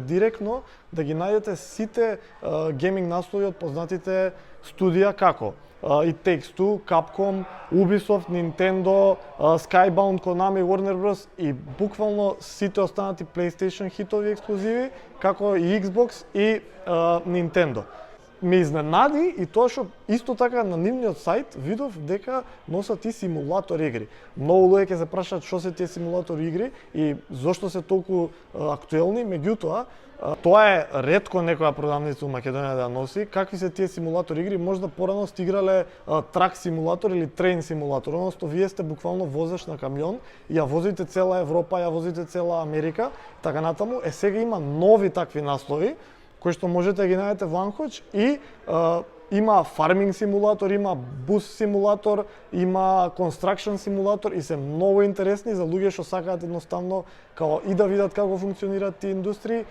директно да ги најдете сите гейминг наслови од познатите студија како It Takes Two, Capcom, Ubisoft, Nintendo, Skybound, Konami, Warner Bros. И буквално сите останати PlayStation хитови ексклузиви, како и Xbox и Nintendo. Ме изненади и тоа што исто така на нивниот сајт видов дека носат и симулатор игри. Многу луѓе ќе се прашаат што се тие симулатор игри и зошто се толку актуелни, меѓутоа тоа е ретко некоја продавница у Македонија да носи. Какви се тие симулатор игри? Можда порано сте играле трак симулатор или трейн симулатор, односно вие сте буквално возеш на камион и ја возите цела Европа, ја возите цела Америка, така натаму. Сега има нови такви наслови кои што можете да ги најдете во Анхоч и има фарминг симулатор, има бус симулатор, има констракшн симулатор и се многу интересни за луѓе што сакаат едноставно као и да видат како функционираат тие индустрии,